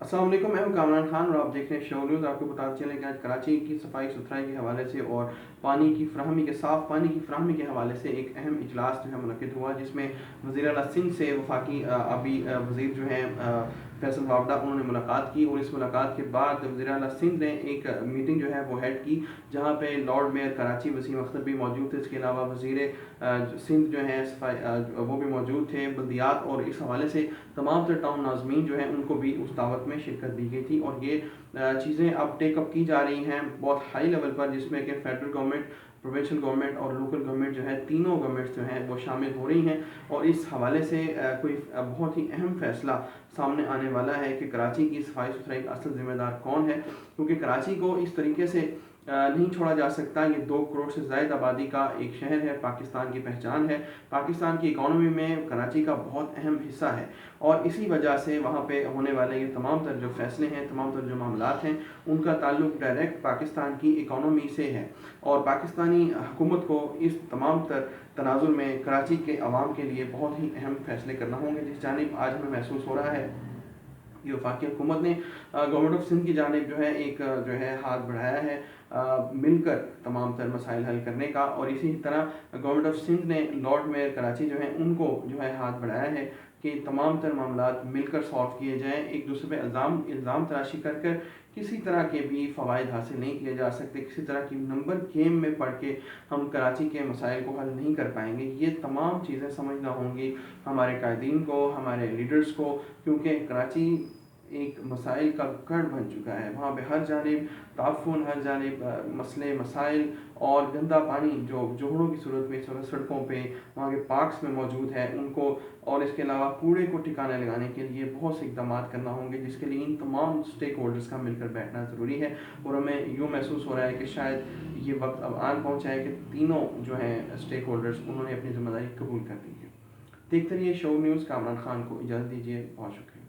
अस्सलाम वालेकुम, मैं हूं कामरान खान और आप देख रहे हैं शो न्यूज़। आपको बताते चलें कि आज कराची की सफाई सुथराई के हवाले से और पानी की फ्राहमी के साफ़ पानी की फ्राहमी के हवाले से एक अहम इजलास जो है मुनक़िद हुआ, जिसमें वज़ीर आला सिंध से वफाकी अभी वज़ीर जो हैं फैसल वावड़ा, उन्होंने मुलाकात की। और इस मुलाकात के बाद वज़ीर आला सिंध ने एक मीटिंग जो है वो हेड की, जहाँ पे लॉर्ड मेयर कराची वसीम अख्तर भी मौजूद थे। इसके अलावा वज़ीर सिंध जो हैं सफाई वो भी मौजूद थे, बल्दियात, और इस हवाले से तमाम तर टाउन नाज़मीन जो हैं उनको भी उस दावत में शिरकत दी गई थी। और ये चीज़ें अब टेकअप की जा रही हैं बहुत हाई लेवल पर, जिसमें कि फेडरल गवर्नमेंट, प्रोविंशियल गवर्नमेंट और लोकल गवर्नमेंट जो है, तीनों गवर्नमेंट्स जो हैं वो शामिल हो रही हैं। और इस हवाले से कोई बहुत ही अहम फैसला सामने आने वाला है कि कराची की सफाई सुथराई का असल ज़िम्मेदार कौन है, क्योंकि कराची को इस तरीके से नहीं छोड़ा जा सकता। ये 2 करोड़ से ज़ायद आबादी का एक शहर है, पाकिस्तान की पहचान है, पाकिस्तान की इकॉनमी में कराची का बहुत अहम हिस्सा है। और इसी वजह से वहाँ पे होने वाले ये तमाम तर जो फ़ैसले हैं, तमाम तर जो मामलात हैं, उनका ताल्लुक डायरेक्ट पाकिस्तान की इकॉनमी से है। और पाकिस्तानी हुकूमत को इस तमाम तर तनाज़ुर में कराची के अवाम के लिए बहुत ही अहम फ़ैसले करना होंगे, जिस जानिब आज हमें महसूस हो रहा है कि वफाकी हुकूमत ने गवर्नमेंट ऑफ सिंध की जानिब जो है एक जो है हाथ बढ़ाया है मिलकर तमाम तर मसाइल हल करने का। और इसी तरह गवर्नमेंट ऑफ सिंध ने लॉर्ड मेयर कराची जो है उनको जो है हाथ बढ़ाया है कि तमाम तर मामलात मिलकर सॉल्व किए जाएँ। एक दूसरे पे इल्ज़ाम तराशी कर कर किसी तरह के भी फ़वाइद हासिल नहीं किए जा सकते, किसी तरह की नंबर गेम में पढ़ के हम कराची के मसाइल को हल नहीं कर पाएंगे। ये तमाम चीज़ें समझना होंगी हमारे कायदीन को, हमारे लीडर्स को, क्योंकि कराची एक मसाइल का गढ़ बन चुका है। वहाँ पे हर जानिब ताफ़ुन, हर जानिब मसले मसाइल और गंदा पानी जो जोड़ों की सूरत में इस वक्त सड़कों पे, वहाँ के पार्क्स में मौजूद है उनको, और इसके अलावा कूड़े को ठिकाने लगाने के लिए बहुत से इक़दाम करना होंगे, जिसके लिए इन तमाम स्टेक होल्डर्स का मिलकर बैठना ज़रूरी है। और हमें यूँ महसूस हो रहा है कि शायद ये वक्त अब आन पहुँचा है कि तीनों जो हैं स्टेक होल्डर्स, उन्होंने अपनी ज़िम्मेदारी कबूल कर ली है। देखते रहिए शो न्यूज़। कामरान खान को इजाज़त दीजिए। बहुत शुक्रिया।